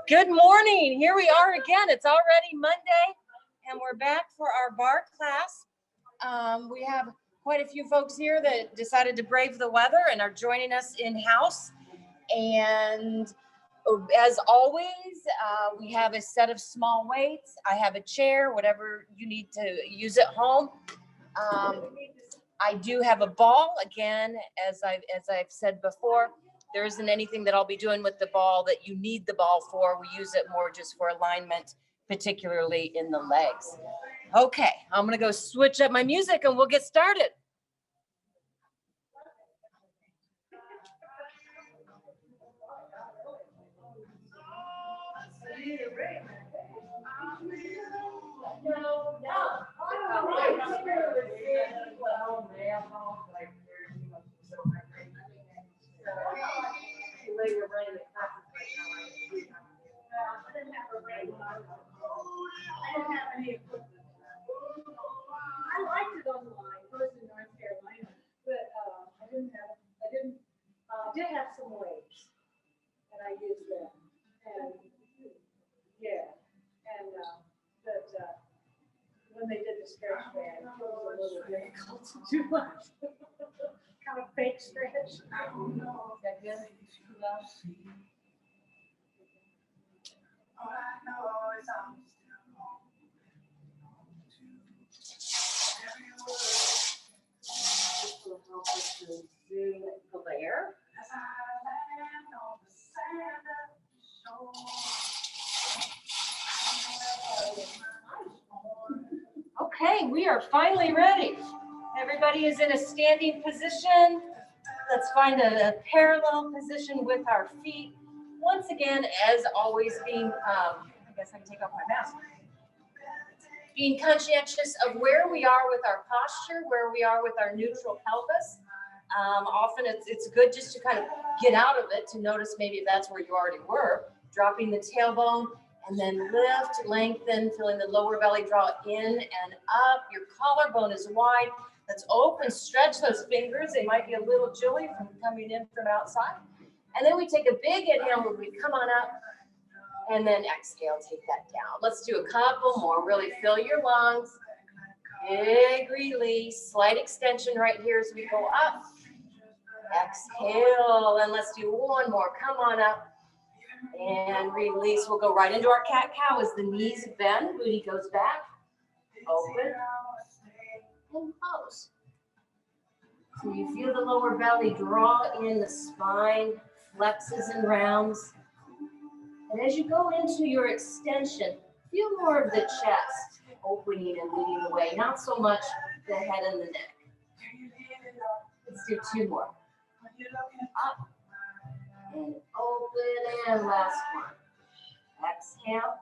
Good morning. Here we are again. It's already Monday, and we're back for our bar class. We have quite a few folks here that decided to brave the weather and are joining us in-house. And as always, we have a set of small weights. I have a chair, whatever you need to use at home. I do have a ball. Again, as I've said before, there isn't anything that I'll be doing with the ball that you need the ball for. We use it more just for alignment, particularly in the legs. Okay, I'm gonna go switch up my music and we'll get started. I liked it online, first in North Carolina, but I did have some weights, and I used them, and yeah, and when they did the stretch band, it was a little difficult to do much, kind of fake stretch. Is that good? Glare. Okay, we are finally ready. Everybody is in a standing position. Let's find a parallel position with our feet. Once again, as always, being, I guess I can take off my mask. Being conscientious of where we are with our posture, where we are with our neutral pelvis. Often it's good just to kind of get out of it to notice maybe if that's where you already were. Dropping the tailbone and then lift, lengthen, feeling the lower belly draw in and up. Your collarbone is wide. Let's open, stretch those fingers. They might be a little chilly from coming in from outside. And then we take a big inhale where we come on up. And then exhale, take that down. Let's do a couple more. Really fill your lungs. Big release. Slight extension right here as we go up. Exhale. And let's do one more. Come on up. And release. We'll go right into our cat-cow as the knees bend. Booty goes back. Open. And close. So you feel the lower belly draw in, the spine flexes and rounds. And as you go into your extension, feel more of the chest opening and leading the way, not so much the head and the neck. Let's do two more. Up and open, and last one. Exhale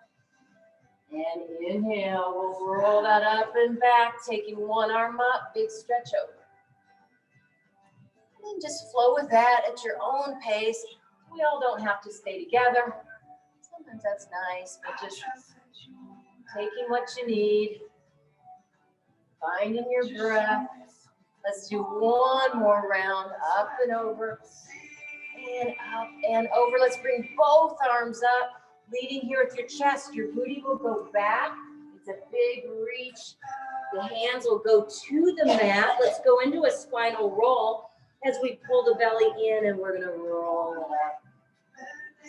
and inhale. We'll roll that up and back, taking one arm up, big stretch over. And just flow with that at your own pace. We all don't have to stay together. Sometimes that's nice, but just taking what you need, finding your breath. Let's do one more round, up and over, and up and over. Let's bring both arms up, leading here with your chest. Your booty will go back. It's a big reach. The hands will go to the mat. Let's go into a spinal roll as we pull the belly in, and we're gonna roll it up.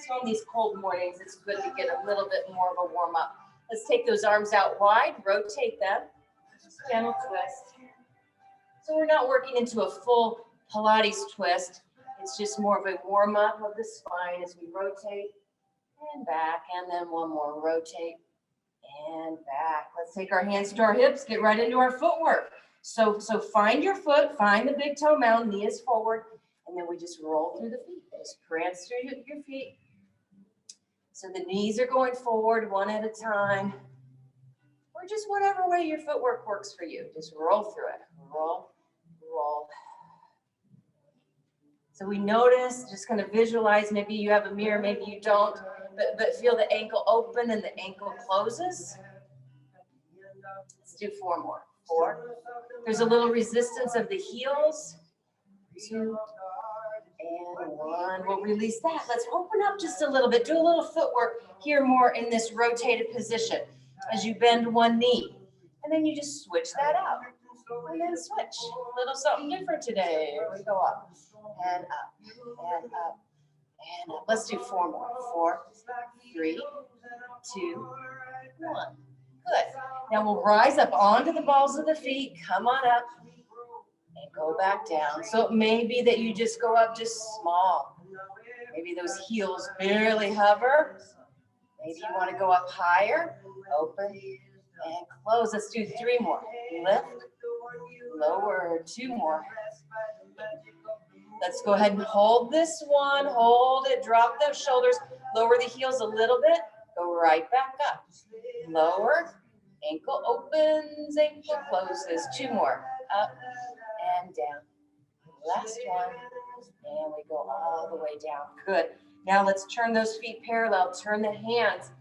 So on these cold mornings, it's good to get a little bit more of a warm up. Let's take those arms out wide, rotate them, gentle twist. So we're not working into a full Pilates twist. It's just more of a warm up of the spine as we rotate and back, and then one more, rotate and back. Let's take our hands to our hips, get right into our footwork. So find your foot, find the big toe mound, knee is forward, and then we just roll through the feet. Just prance through your feet. So the knees are going forward one at a time, or just whatever way your footwork works for you. Just roll through it. Roll, roll. So we notice, just kind of visualize, maybe you have a mirror, maybe you don't, but feel the ankle open and the ankle closes. Let's do four more. 4. There's a little resistance of the heels. 2 And one. We'll release that. Let's open up just a little bit. Do a little footwork here more in this rotated position as you bend one knee. And then you just switch that out. And then switch. A little something different today. Here we go up and up and up and up. Let's do 4 more. 4, 3, 2, 1. Good. Now we'll rise up onto the balls of the feet. Come on up and go back down. So it may be that you just go up just small. Maybe those heels barely hover. Maybe you want to go up higher. Open and close. Let's do 3 more. Lift, lower, 2 more. Let's go ahead and hold this one. Hold it. Drop those shoulders. Lower the heels a little bit. Go right back up. Lower. Ankle opens, ankle closes. 2 more. Up and down. Last one. And we go all the way down. Good. Now let's turn those feet parallel. Turn the hands.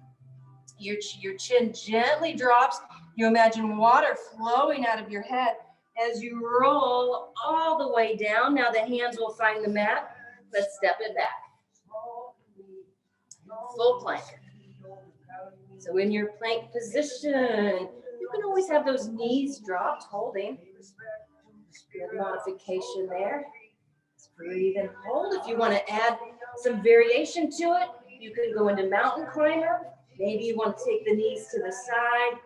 Your chin gently drops. You imagine water flowing out of your head as you roll all the way down. Now the hands will find the mat. Let's step it back. Full plank. So in your plank position, you can always have those knees dropped, holding. Good modification there. Let's breathe and hold. If you want to add some variation to it, you can go into mountain climber. Maybe you want to take the knees to the side.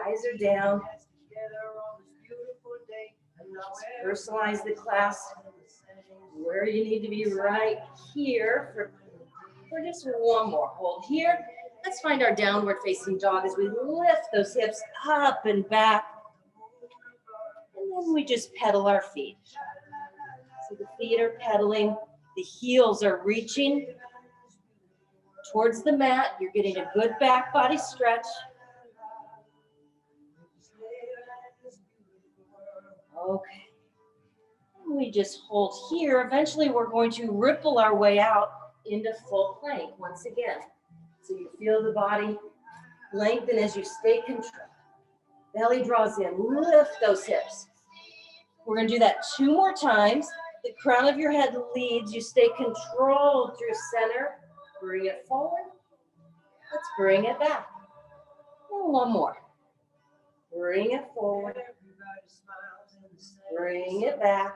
Eyes are down. Just personalize the class where you need to be right here for just 1 more. Hold here. Let's find our downward facing dog as we lift those hips up and back. And then we just pedal our feet. So the feet are pedaling. The heels are reaching towards the mat. You're getting a good back body stretch. Okay. And we just hold here. Eventually we're going to ripple our way out into full plank once again. So you feel the body lengthen as you stay controlled. Belly draws in. Lift those hips. We're going to do that 2 more times. The crown of your head leads. You stay controlled through center. Bring it forward. Let's bring it back. And 1 more. Bring it forward. Bring it back.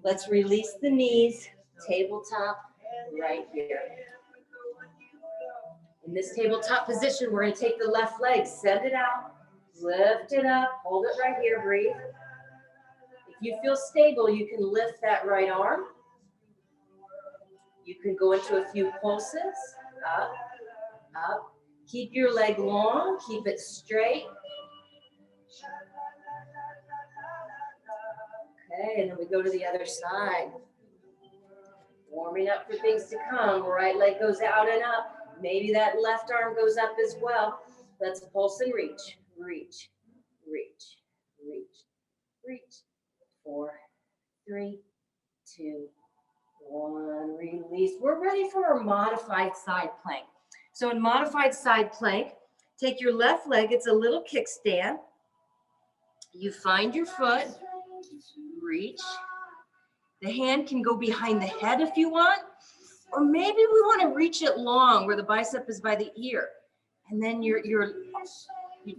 Let's release the knees. Tabletop right here. In this tabletop position, we're going to take the left leg, send it out, lift it up, hold it right here, breathe. If you feel stable, you can lift that right arm. You can go into a few pulses, up, up. Keep your leg long, keep it straight. Okay, and then we go to the other side. Warming up for things to come. Right leg goes out and up. Maybe that left arm goes up as well. Let's pulse and reach, reach, reach, reach, reach. 4, 3, 2, 1. Release. We're ready for our modified side plank. So in modified side plank, take your left leg. It's a little kickstand. You find your foot. Reach. The hand can go behind the head if you want. Or maybe we want to reach it long where the bicep is by the ear. And then you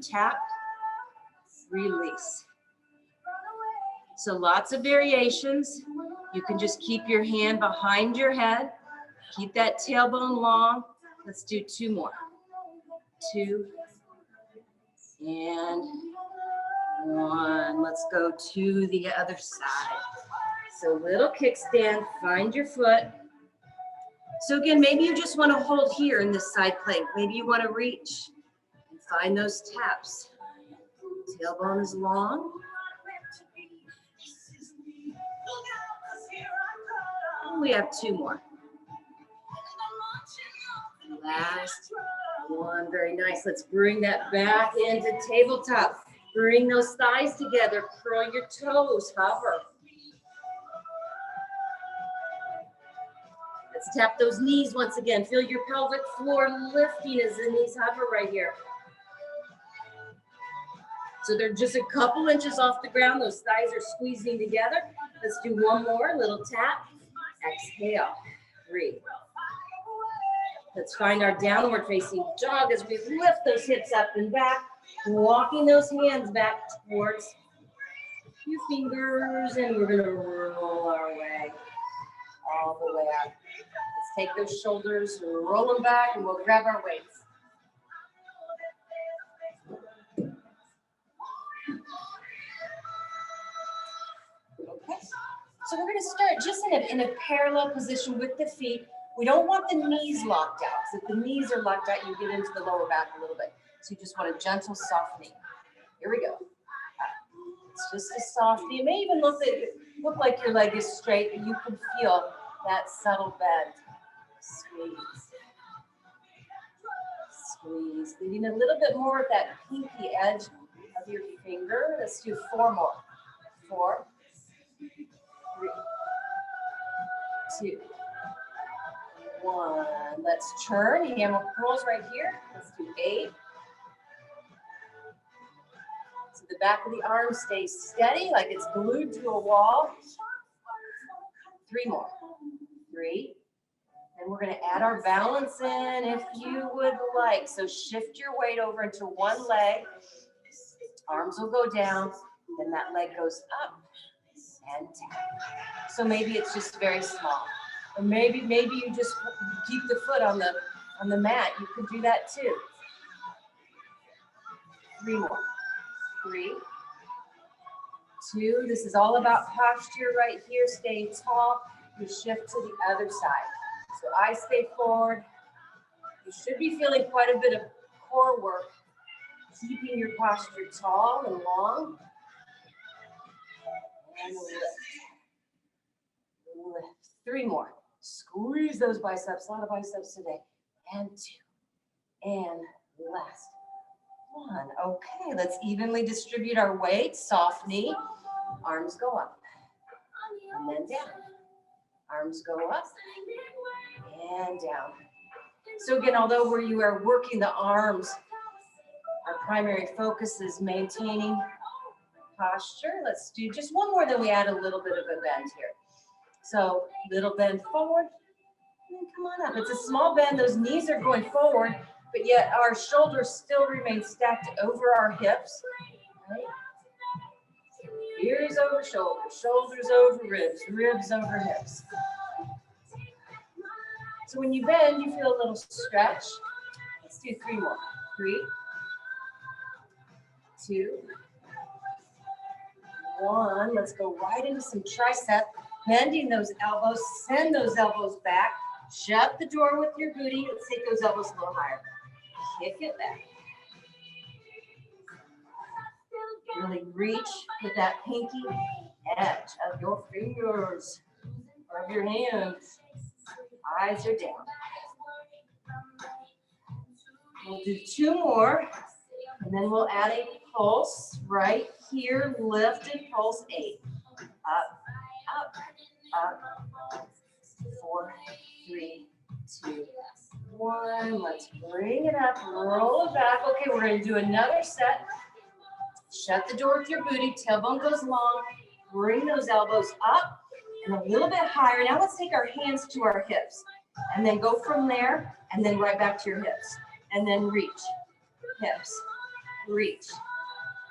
tap, release. So lots of variations. You can just keep your hand behind your head. Keep that tailbone long. Let's do 2 more. 2 and 1. Let's go to the other side. So little kickstand, find your foot. So again, maybe you just want to hold here in this side plank. Maybe you want to reach and find those taps. Tailbone is long. And we have 2 more. Last one, very nice. Let's bring that back into tabletop. Bring those thighs together, curl your toes, hover. Let's tap those knees once again. Feel your pelvic floor lifting as the knees hover right here. So they're just a couple inches off the ground. Those thighs are squeezing together. Let's do one more, little tap. Exhale, 3. Let's find our downward facing dog as we lift those hips up and back, walking those hands back towards your fingers, and we're gonna roll our way all the way up. Let's take those shoulders, roll them back, and we'll grab our weights. Okay, so we're gonna start just in a parallel position with the feet. We don't want the knees locked out, because if the knees are locked out, you get into the lower back a little bit. So you just want a gentle softening. Here we go. It's just a softening. It may even look like your leg is straight, and you can feel that subtle bend. Squeeze. Squeeze. Leaving a little bit more of that pinky edge of your finger. Let's do 4 more. 4, 3, 2, 1. Let's turn. Hammer curls right here. Let's do 8. So the back of the arm stays steady, like it's glued to a wall. 3 more. 3. And we're going to add our balance in if you would like. So shift your weight over into one leg. Arms will go down. Then that leg goes up and down. So maybe it's just very small. Or maybe you just keep the foot on the mat. You could do that too. 3 more. 3, 2. This is all about posture right here. Staying tall. You shift to the other side. So I stay forward. You should be feeling quite a bit of core work, keeping your posture tall and long. And lift. Lift. 3 more. Squeeze those biceps. A lot of biceps today. And 2. And last 1. Okay, let's evenly distribute our weight. Soft knee. Arms go up. And then down. Arms go up. And down. So again, although where you are working the arms, our primary focus is maintaining posture. Let's do just one more, then we add a little bit of a bend here. So little bend forward, and come on up. It's a small bend, those knees are going forward, but yet our shoulders still remain stacked over our hips. Right? Ears over shoulders, shoulders over ribs, ribs over hips. So when you bend, you feel a little stretch. Let's do 3 more. 3, 2, 1. Let's go right into some tricep. Bending those elbows, send those elbows back. Shut the door with your booty. Let's take those elbows a little higher. Kick it back. Really reach with that pinky edge of your fingers or of your hands. Eyes are down. We'll do 2 more, and then we'll add a pulse right here. Lift and pulse. 8. Up, up, up. 4, 3, 2, 1. Let's bring it up. Roll it back. Okay, we're going to do another set. Shut the door with your booty. Tailbone goes long. Bring those elbows up and a little bit higher. Now let's take our hands to our hips and then go from there and then right back to your hips. And then reach, hips, reach,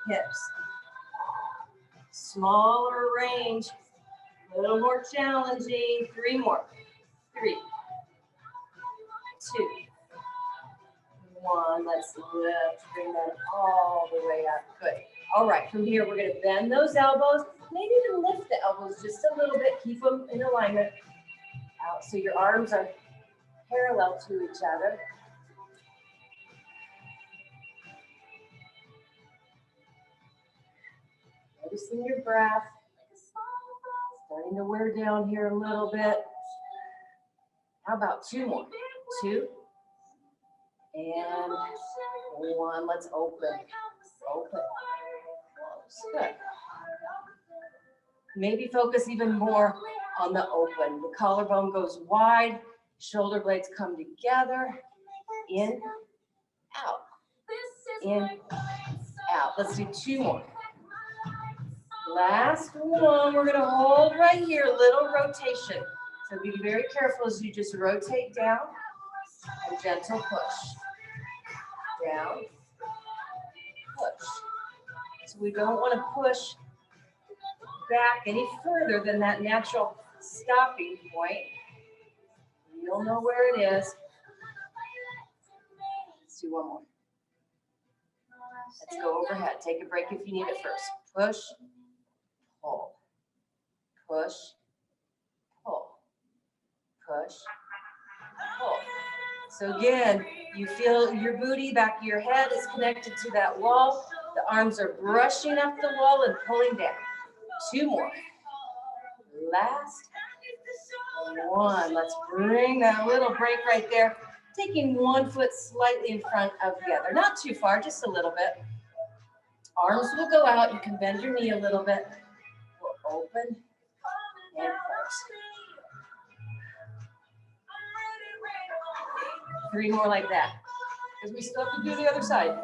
hips. Smaller range, a little more challenging. 3 more. 3, 2, 1. Let's lift, bring that all the way up. Good. All right, from here, we're going to bend those elbows. Maybe even lift the elbows just a little bit. Keep them in alignment. Out so your arms are parallel to each other. Noticing your breath. Starting to wear down here a little bit. How about 2 more? 2. And 1. Let's open. Open. Good. Maybe focus even more on the open. The collarbone goes wide. Shoulder blades come together. In, out. In, out. Let's do 2 more. Last one, we're gonna hold right here, a little rotation. So be very careful as you just rotate down, a gentle push. Down, push. So we don't wanna push back any further than that natural stopping point. You'll know where it is. Let's do one more. Let's go overhead. Take a break if you need it first. Push, pull, push, pull, push, pull. So again, you feel your booty, back of your head is connected to that wall. The arms are brushing up the wall and pulling down. 2 more. Last one. Let's bring that little break right there. Taking 1 foot slightly in front of the other. Not too far, just a little bit. Arms will go out. You can bend your knee a little bit. We'll open and close. 3 more like that. Because we still have to do the other side.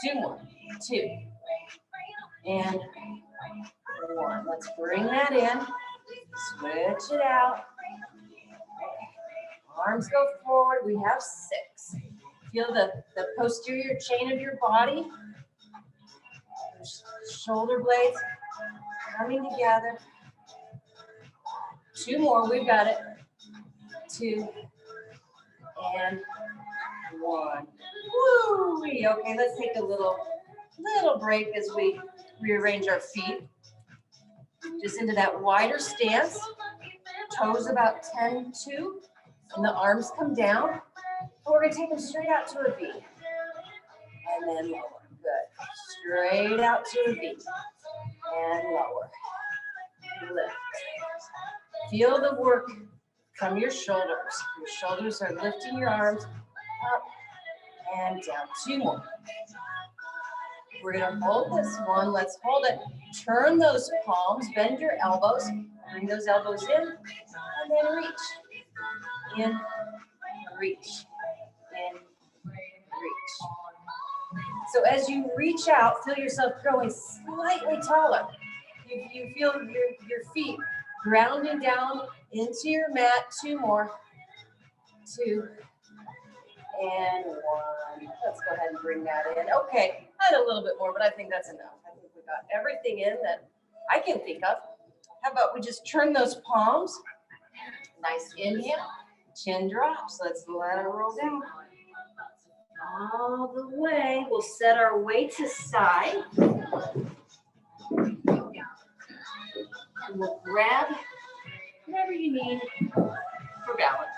2 more. 2. And 1. Let's bring that in. Switch it out. Arms go forward. We have 6. Feel the posterior chain of your body. Shoulder blades coming together. 2 more. We've got it. 2 and 1. Woo! Okay, let's take a little break as we rearrange our feet. Just into that wider stance. Toes about 10-2. And the arms come down. We're going to take them straight out to a V. And then lower. Good. Straight out to a V. And lower. Lift. Feel the work from your shoulders. Your shoulders are lifting your arms up and down. 2 more. We're going to hold this one. Let's hold it. Turn those palms. Bend your elbows. Bring those elbows in. And then reach. In, reach, in, reach. So as you reach out, feel yourself growing slightly taller. You feel your feet grounding down into your mat. 2 more. 2 and 1. Let's go ahead and bring that in. Okay, I had a little bit more, but I think that's enough. I think we got everything in that I can think of. How about we just turn those palms? Nice inhale. Chin drops. Let's let it roll down. All the way. We'll set our weight aside. And we'll grab whatever you need for balance.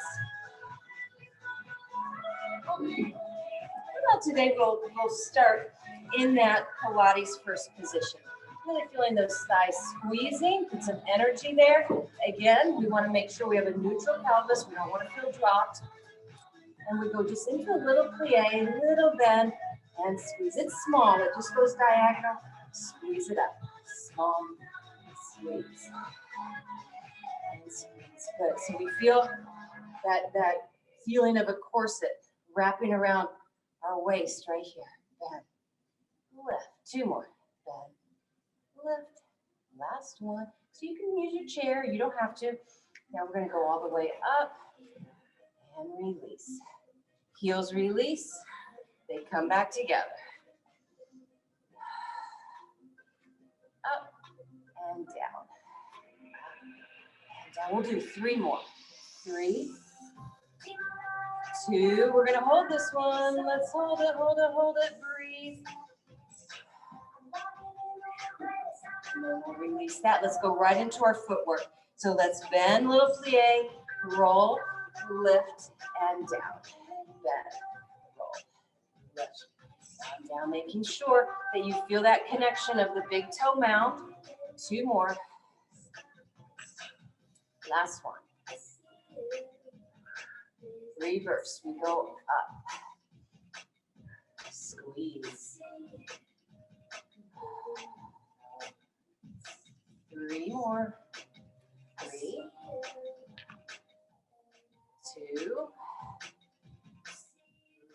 Well, today we'll start in that Pilates first position. Really feeling those thighs squeezing, put some energy there. Again, we want to make sure we have a neutral pelvis. We don't want to feel dropped. And we go just into a little plie, a little bend, and squeeze it small. It just goes diagonal. Squeeze it up. Small, squeeze. And squeeze. Good. So we feel that feeling of a corset wrapping around our waist right here. Bend. Lift. 2 more. Bend. Lift. Last one. So you can use your chair. You don't have to. Now we're going to go all the way up and release. Heels release. They come back together. Up and down. And down. We'll do 3 more. 3, 2. We're going to hold this one. Let's hold it, hold it, hold it. Breathe. And then we'll release that. Let's go right into our footwork. So let's bend, little plie, roll, lift, and down. Bend, roll, lift, and down. Making sure that you feel that connection of the big toe mound. 2 more. Last one. Reverse. We go up. Squeeze. 3 more. 3, 2.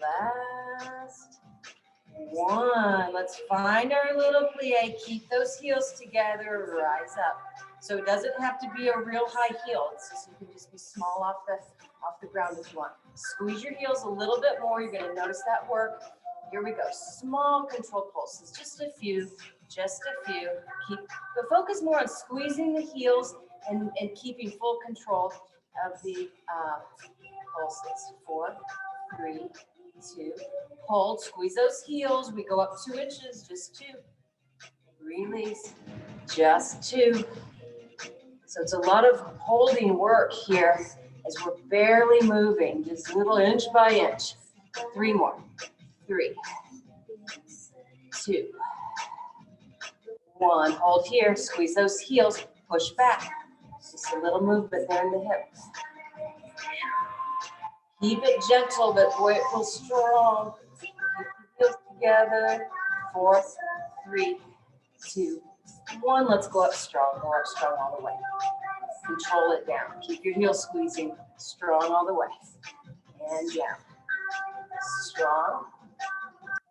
Last one. Let's find our little plie. Keep those heels together. Rise up. So it doesn't have to be a real high heel. It's just, you can just be small off the ground if you want. Squeeze your heels a little bit more. You're going to notice that work. Here we go. Small control pulses. Just a few. Just a few. But focus more on squeezing the heels and keeping full control of the pulses. 4, 3, 2. Hold. Squeeze those heels. We go up 2 inches. Just 2. Release. Just 2. So it's a lot of holding work here as we're barely moving, just little inch by inch. 3 more. 3, 2, 1. Hold here. Squeeze those heels. Push back. Just a little movement there in the hip. Keep it gentle, but boy, it feels strong. Keep the heels together. 4, 3, 2, 1. Let's go up strong. Go up strong all the way. Control it down. Keep your heels squeezing. Strong all the way. And down. Strong.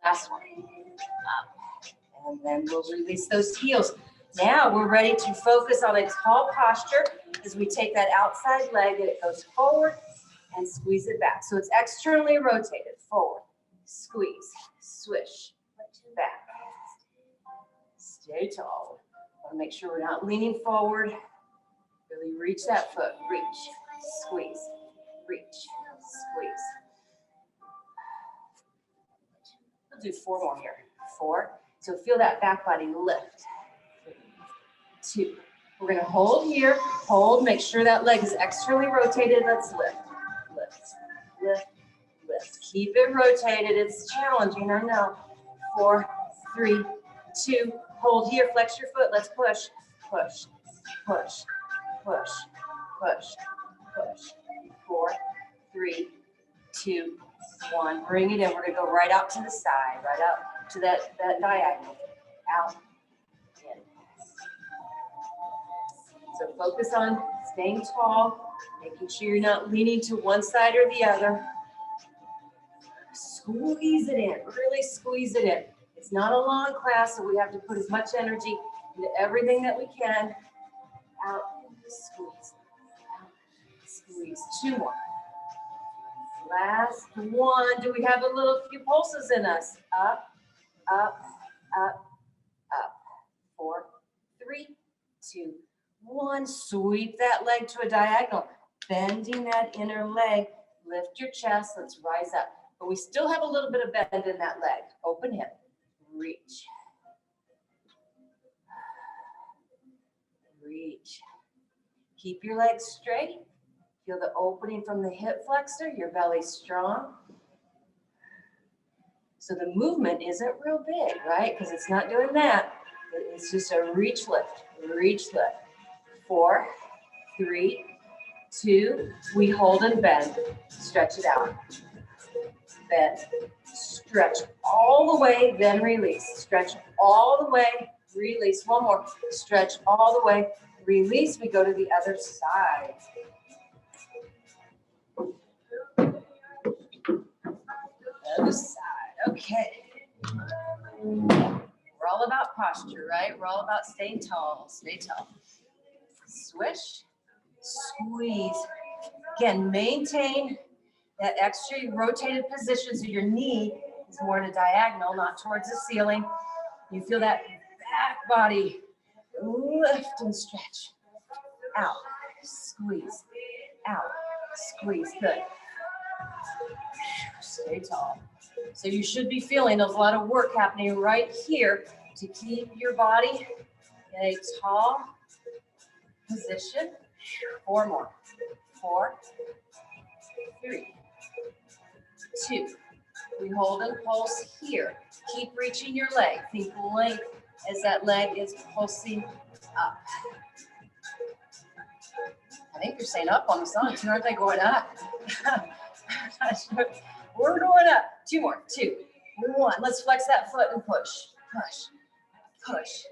Last one. Up. And then we'll release those heels. Now we're ready to focus on a tall posture as we take that outside leg and it goes forward and squeeze it back. So it's externally rotated. Forward. Squeeze. Swish. Back. Stay tall. Want to make sure we're not leaning forward. Really reach that foot. Reach. Squeeze. Reach. Squeeze. We'll do 4 more here. 4. So feel that back body lift. 2. We're going to hold here. Hold. Make sure that leg is externally rotated. Let's lift. Lift. Lift. Lift. Keep it rotated. It's challenging, I know. 4, 3, 2. Hold here. Flex your foot. Let's push. Push. Push. Push. Push. Push. 4, 3, 2, 1. Bring it in. We're going to go right out to the side. Right out to that diagonal. Out. In. So focus on staying tall, making sure you're not leaning to one side or the other. Squeeze it in, really squeeze it in. It's not a long class, so we have to put as much energy into everything that we can. Out, squeeze, out, squeeze. 2 more. Last one. Do we have a little few pulses in us? Up, up, up, up. 4, 3, 2, 1. Sweep that leg to a diagonal. Bending that inner leg. Lift your chest. Let's rise up. But we still have a little bit of bend in that leg. Open hip. Reach. Reach. Keep your legs straight. Feel the opening from the hip flexor. Your belly's strong. So the movement isn't real big, right? Because it's not doing that. It's just a reach lift. Reach lift. 4, 3, 2. We hold and bend. Stretch it out. Bend. Stretch all the way, then release. Stretch all the way, release. 1 more. Stretch all the way, release. We go to the other side. Other side. Okay. We're all about posture, right? We're all about staying tall. Stay tall. Swish. Squeeze. Again, maintain that extra rotated position so your knee is more in a diagonal, not towards the ceiling. You feel that back body lift and stretch. Out, squeeze, out, squeeze. Good. Stay tall. So you should be feeling there's a lot of work happening right here to keep your body in a tall position. 4 more. 4, 3, 2. We hold and pulse here. Keep reaching your leg. Think length as that leg is pulsing up. I think you're saying up on the song too, aren't they? Going up. We're going up. 2 more. 2, 1. Let's flex that foot and push. Push. Push.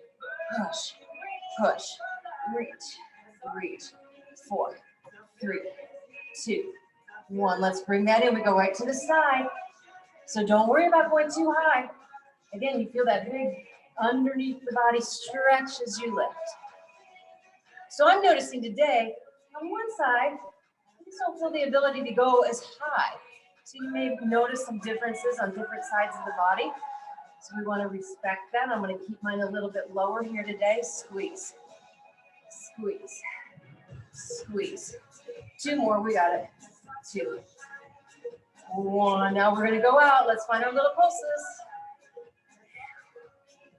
Push. Push. Reach. Reach. 4, 3, 2, 1. Let's bring that in. We go right to the side. So don't worry about going too high. Again, you feel that big underneath the body stretch as you lift. So I'm noticing today, on one side, I just don't feel the ability to go as high. So you may notice some differences on different sides of the body. So we want to respect that. I'm going to keep mine a little bit lower here today. Squeeze, squeeze, squeeze. 2 more, we got it. 2, 1. Now we're going to go out. Let's find our little pulses.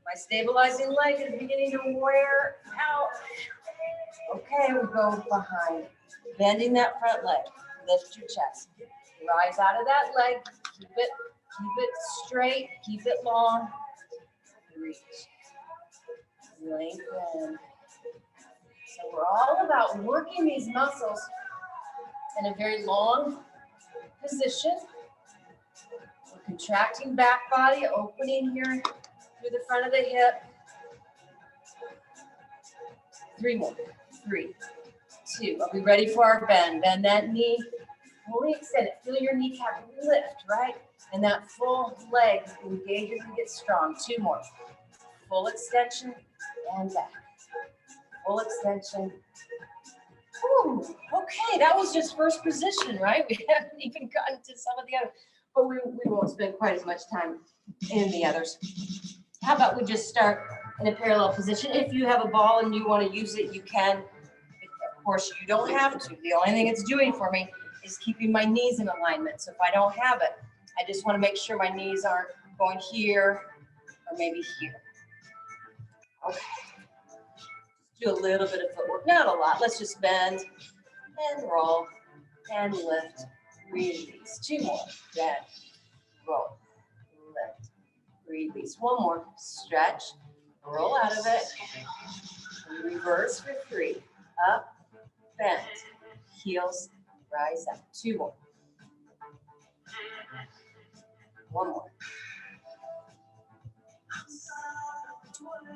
My stabilizing leg is beginning to wear out. Okay, we go behind. Bending that front leg. Lift your chest. Rise out of that leg. Keep it straight. Keep it long. Reach. Lengthen. So we're all about working these muscles in a very long position. We're contracting back body, opening here through the front of the hip. 3 more. 3, 2. Are we ready for our bend? Bend that knee. Fully extend it. Feel your kneecap lift, right? And that full leg engages and gets strong. 2 more. Full extension and back. Full extension. Whew. Okay, that was just first position, right? We haven't even gotten to some of the others, but we won't spend quite as much time in the others. How about we just start in a parallel position? If you have a ball and you want to use it, you can. Of course, you don't have to. The only thing it's doing for me is keeping my knees in alignment. So if I don't have it, I just want to make sure my knees aren't going here or maybe here. Okay. Do a little bit of footwork, not a lot. Let's just bend and roll and lift, release. 2 more. Bend, roll, lift, release. 1 more. Stretch, roll out of it. Reverse for 3. Up, bend, heels, rise up. 2 more. 1 more.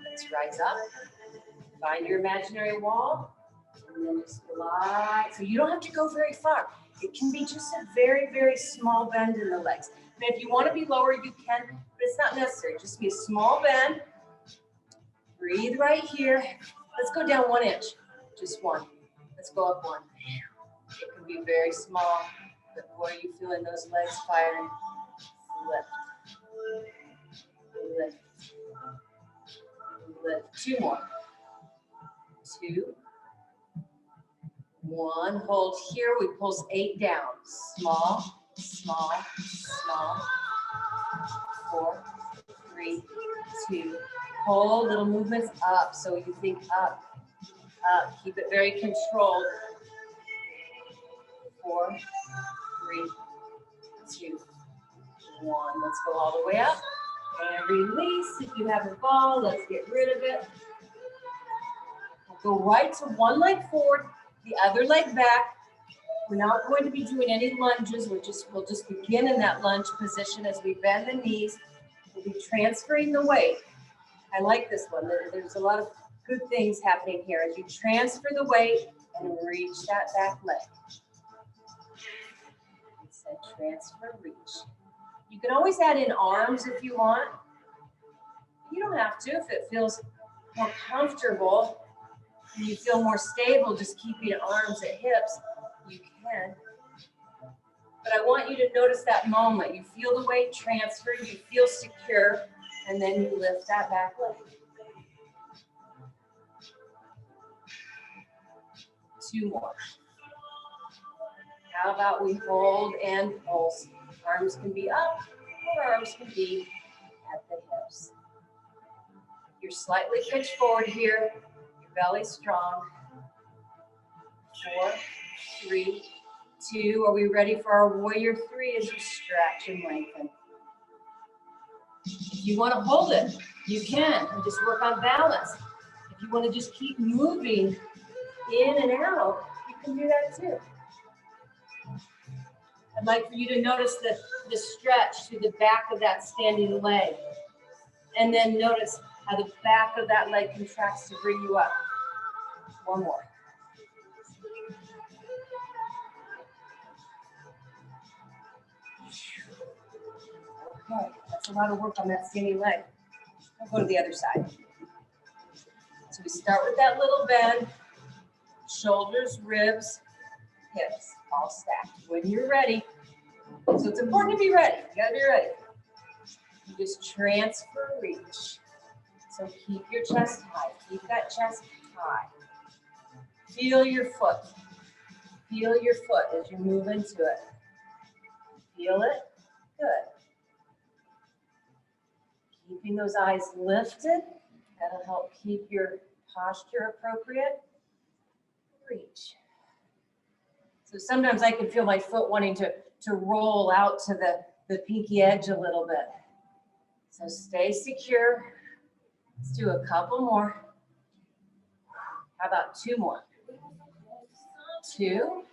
Let's rise up. Find your imaginary wall. And then just glide. So you don't have to go very far. It can be just a very, very small bend in the legs. And if you want to be lower, you can, but it's not necessary. Just be a small bend. Breathe right here. Let's go down 1 inch. Just 1. Let's go up 1. It can be very small, but boy, you feeling those legs firing. Lift. Lift. Lift. 2 more. 2. 1. Hold here. We pulse 8 down. Small, small, small. 4, 3, 2. Hold. Little movements up. So you think up, up. Keep it very controlled. 4, 3, 2, 1. Let's go all the way up. And release. If you have a ball, let's get rid of it. Go right to 1 leg forward, the other leg back. We're not going to be doing any lunges. We'll just begin in that lunge position as we bend the knees. We'll be transferring the weight. I like this one. There's a lot of good things happening here as you transfer the weight and reach that back leg. It said transfer, reach. You can always add in arms if you want. You don't have to if it feels more comfortable. And you feel more stable just keeping arms at hips, you can. But I want you to notice that moment. You feel the weight transfer, you feel secure, and then you lift that back leg. 2 more. How about we hold and pulse? Arms can be up or arms can be at the hips. You're slightly pitched forward here. Belly strong. 4, 3, 2. Are we ready for our warrior 3 as you stretch and lengthen? If you want to hold it, you can. And just work on balance. If you want to just keep moving in and out, you can do that too. I'd like for you to notice the stretch through the back of that standing leg. And then notice how the back of that leg contracts to bring you up. 1 more. Okay, let's A lot of work on that skinny leg. I'll go to the other side. So we start with that little bend, shoulders, ribs, hips, all stacked. When you're ready, so it's important to be ready. You gotta be ready. You just transfer reach. So keep your chest high. Keep that chest high. Feel your foot. Feel your foot as you move into it. Feel it? Good. Keeping those eyes lifted. That'll help keep your posture appropriate. Reach. So sometimes I can feel my foot wanting to roll out to the pinky edge a little bit. So stay secure. Let's do a couple more. How about 2 more? 2.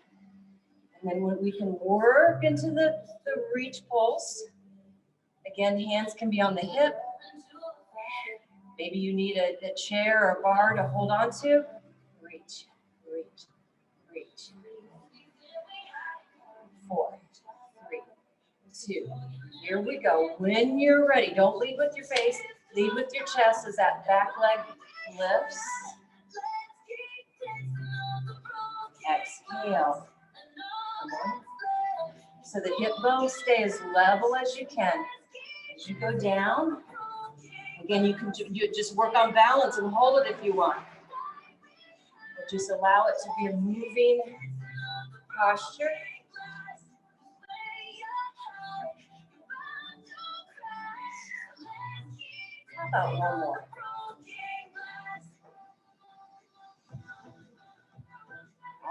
And then when we can work into the reach pulse. Again, hands can be on the hip. Maybe you need a chair or a bar to hold on to. Reach, reach, reach. 4, 3, 2. Here we go. When you're ready, don't lead with your face. Lead with your chest as that back leg lifts. Exhale. Come on. So the hip bones stay as level as you can. As you go down, again, you can just work on balance and hold it if you want. But just allow it to be a moving posture. How about one more?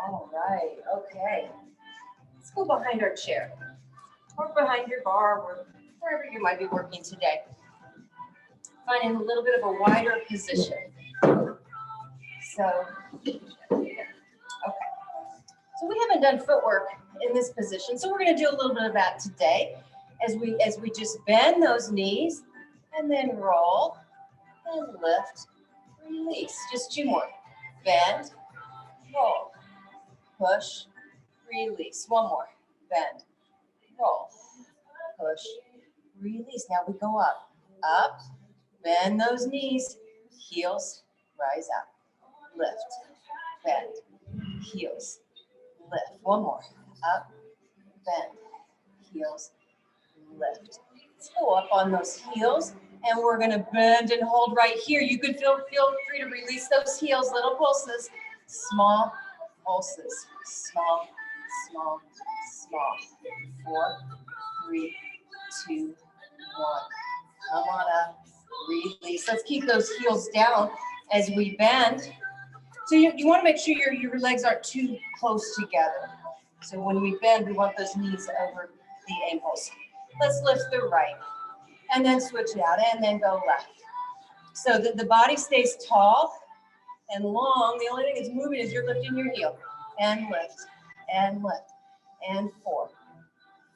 All right, okay. Let's go behind our chair or behind your bar, or wherever you might be working today. Finding a little bit of a wider position. So, okay. So we haven't done footwork in this position, so we're going to do a little bit of that today as we just bend those knees and then roll and lift, release. Just 2 more. Bend, roll, push, release. 1 more. Bend, roll, push, release. Now we go up, up, bend those knees, heels, rise up, lift, bend, heels, lift. 1 more. Up, bend, heels, lift. Let's go up on those heels, and we're going to bend and hold right here. You can feel free to release those heels, little pulses, small pulses, small, small, small. 4, 3, 2, 1. Come on up, release. Let's keep those heels down as we bend. So you want to make sure your legs aren't too close together. So when we bend, we want those knees over the ankles. Let's lift the right, and then switch it out, and then go left. So that the body stays tall and long. The only thing that's moving is you're lifting your heel. And lift, and lift, and 4,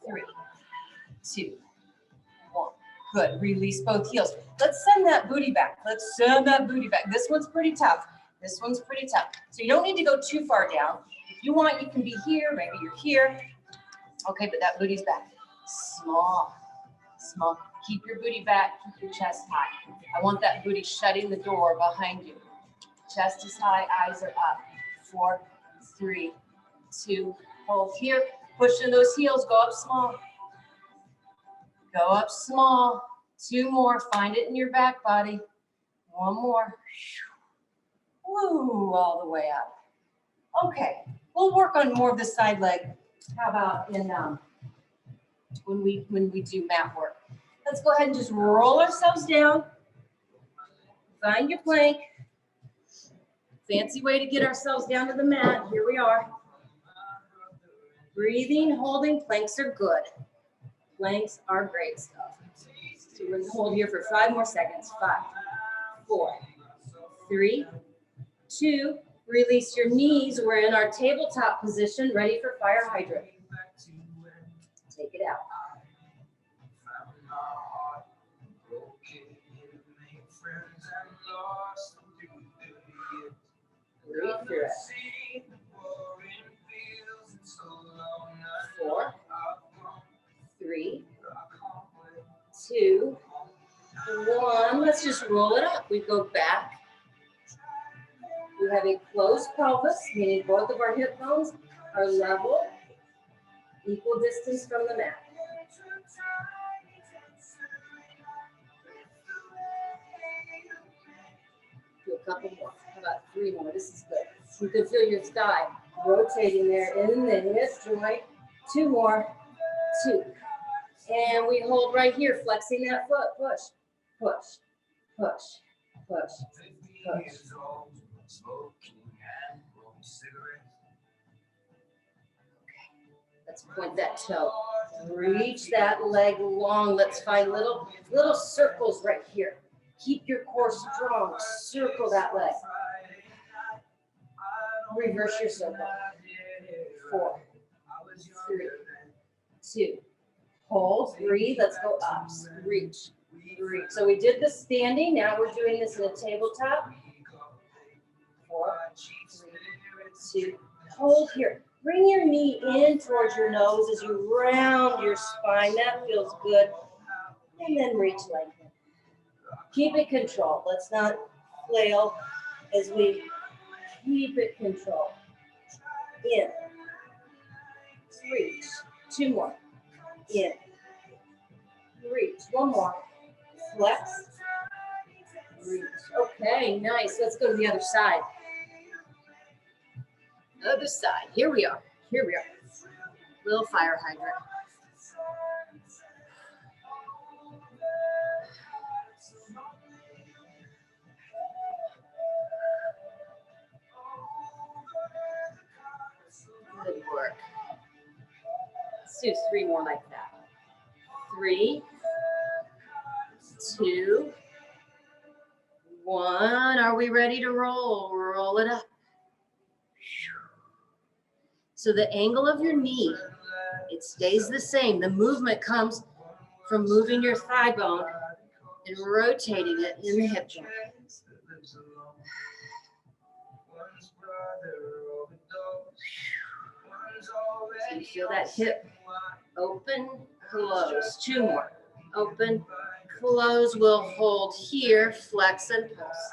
3, 2, 1. Good, release both heels. Let's send that booty back. Let's send that booty back. This one's pretty tough. This one's pretty tough. So you don't need to go too far down. If you want, you can be here, maybe you're here. Okay, but that booty's back. Small, small. Keep your booty back, keep your chest high. I want that booty shutting the door behind you. Chest is high, eyes are up. 4, 3, 2, hold here. Pushing those heels, go up small. Go up small. 2 more, find it in your back body. 1 more. Woo, all the way up. Okay, we'll work on more of the side leg. How about in when we do mat work? Let's go ahead and just roll ourselves down. Find your plank. Fancy way to get ourselves down to the mat. Here we are. Breathing, holding. Planks are good. Planks are great stuff. So we're going to hold here for 5 more seconds. 5, 4, 3, 2. Release your knees. We're in our tabletop position, ready for fire hydrant. Take it out. Breathe through it. 4, 3, 2, let's just roll it up. We go back. We have a closed pelvis, meaning both of our hip bones are level, equal distance from the mat. Do a couple more. How about 3 more? This is good. You can feel your thigh rotating there in the hip joint. 2 more. 2. And we hold right here, flexing that foot. Push, push, push, push, push. Let's point that toe. Reach that leg long. Let's find little circles right here. Keep your core strong. Circle that leg. Reverse your circle. 4, 3, 2. Hold, breathe. Let's go up. Reach, reach. So we did the standing. Now we're doing this in a tabletop. 4, 3, 2. Hold here. Bring your knee in towards your nose as you round your spine. That feels good. And then reach lengthen. Keep it controlled. Let's not flail as we keep it controlled. In. Reach. 2 more. In. Reach. 1 more. Flex. Reach. Okay, nice. Let's go to the other side. Other side. Here we are. Here we are. Little fire hydrant. Good work. Let's do 3 more like that. 3, 2, 1. Are we ready to roll? Roll it up. So the angle of your knee, it stays the same. The movement comes from moving your thigh bone and rotating it in the hip joint. So you feel that hip open, close. 2 more. Open, close. We'll hold here, flex and pulse.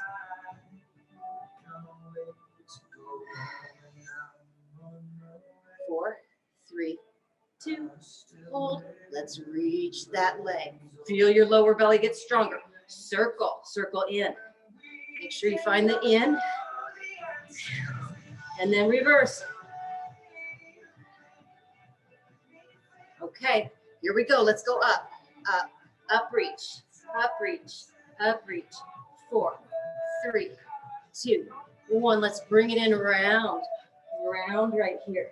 4, 3, 2, hold. Let's reach that leg. Feel your lower belly get stronger. Circle, circle in. Make sure you find the in. And then reverse. Okay, here we go. Let's go up, up, up reach, up reach, up reach. 4, 3, 2, 1. Let's bring it in round, round right here.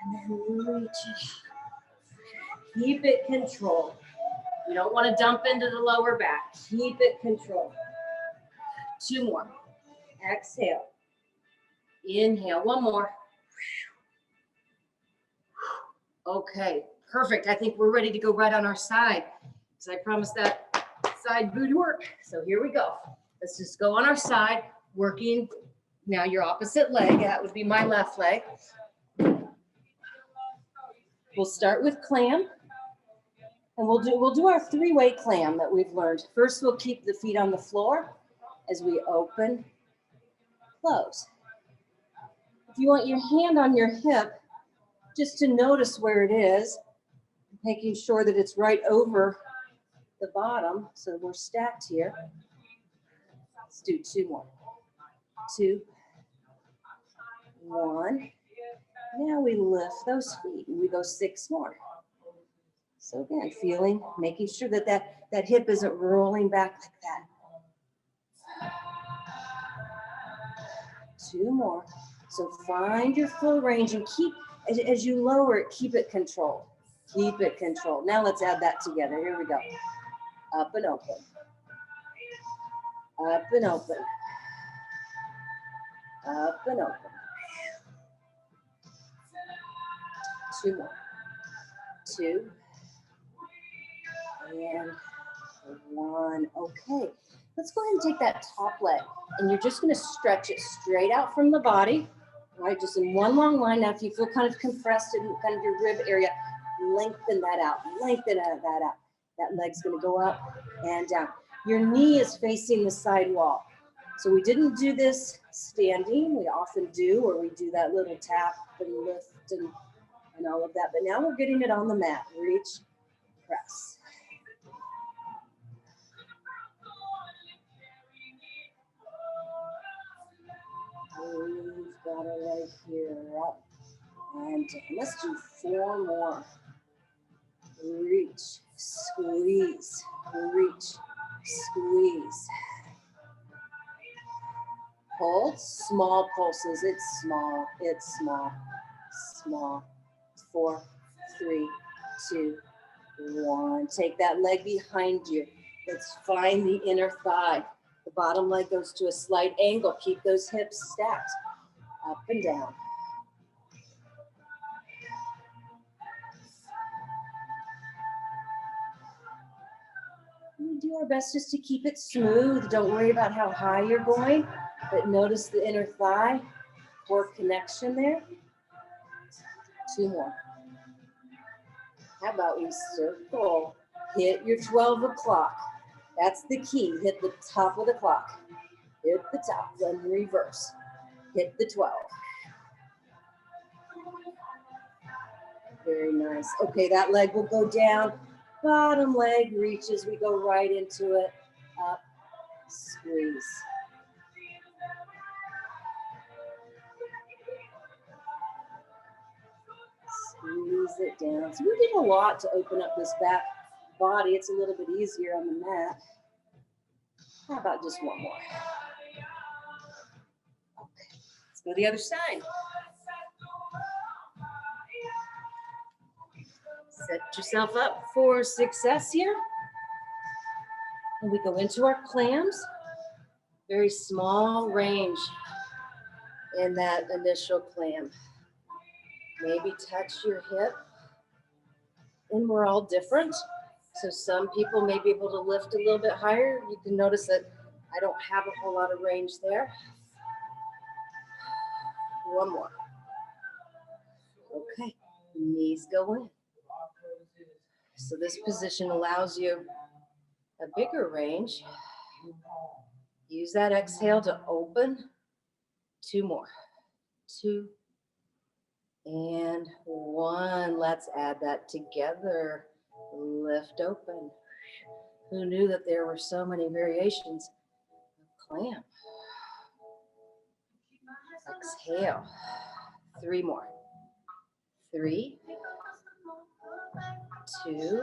And then reach it. Keep it controlled. You don't want to dump into the lower back. Keep it controlled. 2 more. Exhale. Inhale. 1 more. Okay, perfect. I think we're ready to go right on our side because I promised that side booty work. So here we go. Let's just go on our side, working now your opposite leg. That would be my left leg. We'll start with clam, and we'll do our 3-way clam that we've learned. First, we'll keep the feet on the floor as we open, close. If you want your hand on your hip, just to notice where it is, making sure that it's right over the bottom, so we're stacked here. Let's do 2 more. 2, 1. Now we lift those feet and we go 6 more. So again, feeling, making sure that that hip isn't rolling back like that. 2 more. So find your full range and keep, as you lower it, keep it controlled. Keep it controlled. Now let's add that together. Here we go. Up and open. Up and open. Up and open. 2 more. 2. And 1. Okay. Let's go ahead and take that top leg. And you're just going to stretch it straight out from the body. Right? Just in one long line. Now, if you feel kind of compressed in kind of your rib area, lengthen that out. Lengthen that out. That leg's going to go up and down. Your knee is facing the side wall. So we didn't do this standing. We often do, or we do that little tap and lift and all of that. But now we're getting it on the mat. Reach, press. We've got it right here, up and down. Let's do 4 more. Reach, squeeze, reach, squeeze. Hold, small pulses. It's small, it's small, small. 4, 3, 2, 1. Take that leg behind you. Let's find the inner thigh. The bottom leg goes to a slight angle. Keep those hips stacked, up and down. We do our best just to keep it smooth. Don't worry about how high you're going, but notice the inner thigh, core connection there. 2 more. How about we circle? Hit your 12 o'clock. That's the key. Hit the top of the clock. Hit the top, then reverse. Hit the 12. Very nice. Okay, that leg will go down. Bottom leg reaches. We go right into it. Up, squeeze. Squeeze it down. So we did a lot to open up this back body. It's a little bit easier on the mat. How about just 1 more? Okay, let's go to the other side. Set yourself up for success here. And we go into our clams. Very small range in that initial clam. Maybe touch your hip. And we're all different. So some people may be able to lift a little bit higher. You can notice that I don't have a whole lot of range there. 1 more. Okay, knees go in. So this position allows you a bigger range. Use that exhale to open. 2 more. 2 and 1. Let's add that together. Lift open. Who knew that there were so many variations of clam? Exhale. 3 more. 3, 2,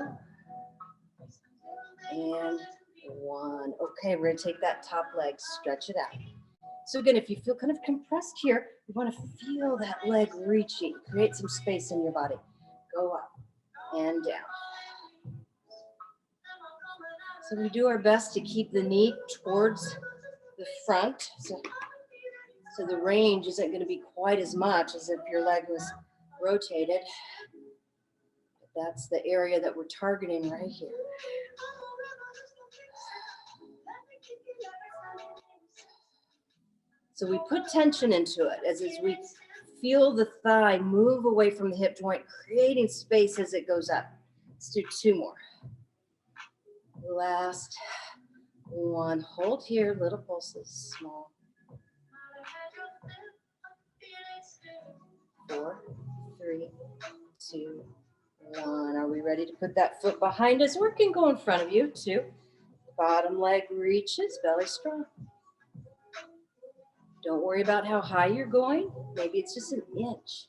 and 1. Okay, we're gonna take that top leg, stretch it out. So again, if you feel kind of compressed here, you wanna feel that leg reaching. Create some space in your body. Go up and down. So we do our best to keep the knee towards the front. So the range isn't going to be quite as much as if your leg was rotated. But that's the area that we're targeting right here. So we put tension into it as we feel the thigh move away from the hip joint, creating space as it goes up. Let's do 2 more. Last 1. Hold here, little pulses, small. 4, 3, 2, 1. Are we ready to put that foot behind us? Or it can go in front of you, 2. Bottom leg reaches, belly strong. Don't worry about how high you're going. Maybe it's just an inch.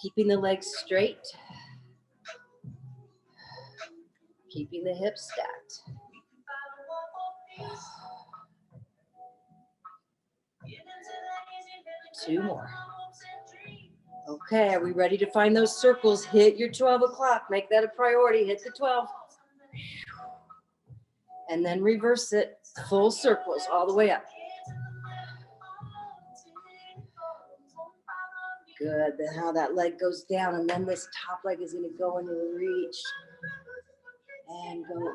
Keeping the legs straight. Keeping the hips stacked. 2 more. Okay, are we ready to find those circles? Hit your 12 o'clock. Make that a priority. Hit the 12. And then reverse it. Full circles all the way up. Good. Then how that leg goes down, and then this top leg is going to go and reach and go.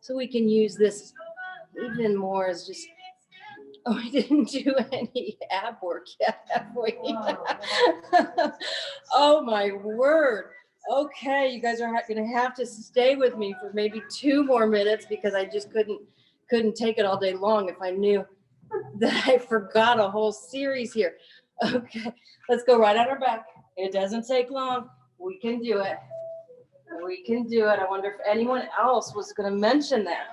So we can use this even more as just, oh, we didn't do any ab work yet, have we? Oh my word. Okay, you guys are gonna have to stay with me for maybe 2 more minutes because I just couldn't take it all day long if I knew that I forgot a whole series here. Okay, let's go right on our back. It doesn't take long. We can do it. We can do it. I wonder if anyone else was gonna mention that.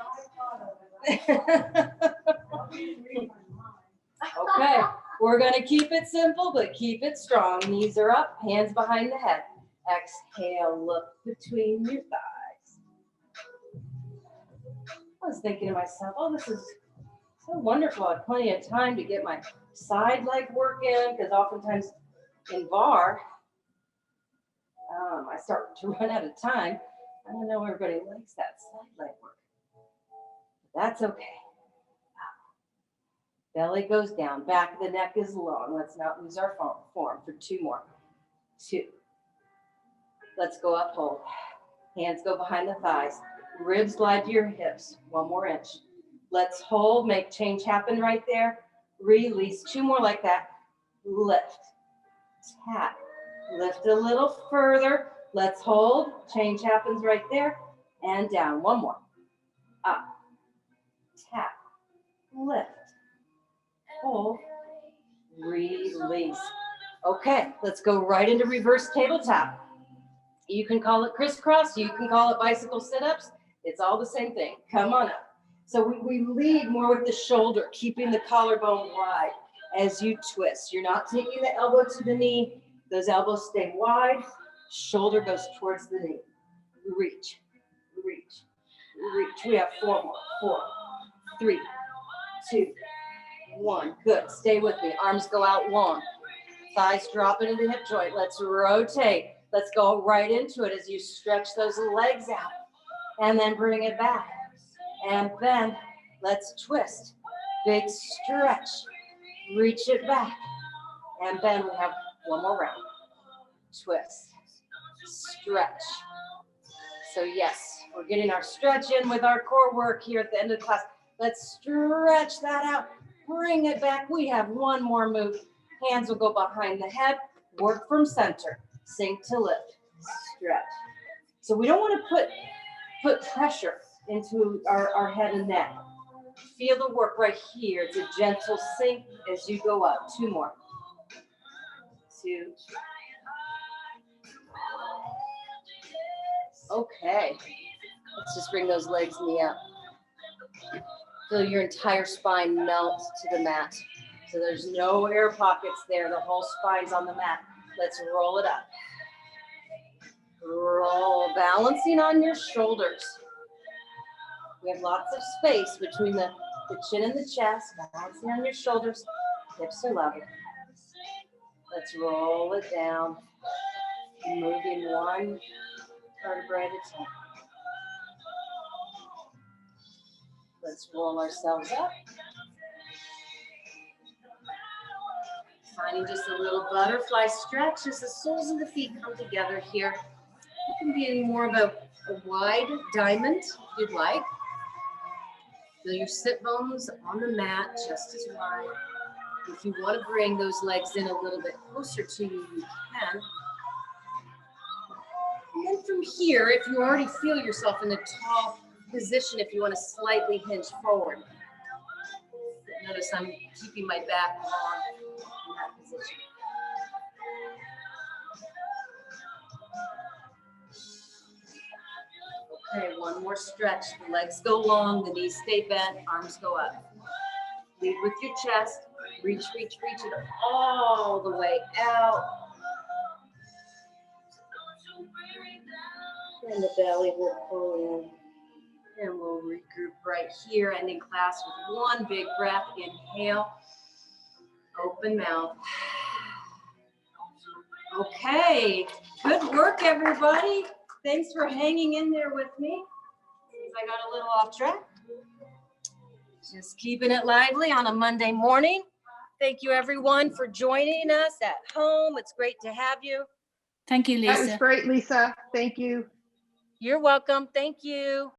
Okay, we're gonna keep it simple, but keep it strong. Knees are up, hands behind the head. Exhale, look between your thighs. I was thinking to myself, oh, this is so wonderful. I have plenty of time to get my side leg work in, because oftentimes in Barre, I start to run out of time. I don't know everybody likes that side leg work. But that's okay. Belly goes down, back of the neck is long. Let's not lose our form for 2 more. 2. Let's go up, hold. Hands go behind the thighs. Ribs glide to your hips. 1 more inch. Let's hold, make change happen right there. Release, 2 more like that. Lift, tap, lift a little further. Let's hold, change happens right there. And down, 1 more. Up, tap, lift, hold, release. Okay, let's go right into reverse tabletop. You can call it crisscross, you can call it bicycle sit-ups. It's all the same thing. Come on up. So we lead more with the shoulder, keeping the collarbone wide as you twist. You're not taking the elbow to the knee. Those elbows stay wide. Shoulder goes towards the knee. Reach, reach, reach. We have 4 more. 4, 3, 2, 1. Good. Stay with me. Arms go out long. Thighs drop into the hip joint. Let's rotate. Let's go right into it as you stretch those legs out and then bring it back. And bend. Let's twist. Big stretch. Reach it back. And bend. We have 1 more round. Twist. Stretch. So yes, we're getting our stretch in with our core work here at the end of the class. Let's stretch that out. Bring it back. We have 1 more move. Hands will go behind the head. Work from center. Sink to lift. Stretch. So we don't want to put pressure into our head and neck. Feel the work right here. It's a gentle sink as you go up. 2 more. 2. Okay. Let's just bring those legs knee up. Feel your entire spine melt to the mat. So there's no air pockets there. The whole spine's on the mat. Let's roll it up. Roll, balancing on your shoulders. We have lots of space between the chin and the chest. Balancing on your shoulders. Hips are level. Let's roll it down. Moving 1 vertebrae at a time. Let's roll ourselves up. Finding just a little butterfly stretch as the soles of the feet come together here. You can be in more of a wide diamond if you'd like. Feel your sit bones on the mat just as wide. If you want to bring those legs in a little bit closer to you, you can. And then from here, if you already feel yourself in a tall position, if you want to slightly hinge forward. Notice I'm keeping my back long in that position. Okay, 1 more stretch. The legs go long, the knees stay bent, arms go up. Lead with your chest. Reach, reach, reach it all the way out. And the belly will pull in. And we'll regroup right here, ending class with 1 big breath. Inhale, open mouth. Okay, good work, everybody. Thanks for hanging in there with me. I got a little off track. Just keeping it lively on a Monday morning. Thank you, everyone, for joining us at home. It's great to have you. Thank you, Lisa. That was great, Lisa. Thank you. You're welcome. Thank you.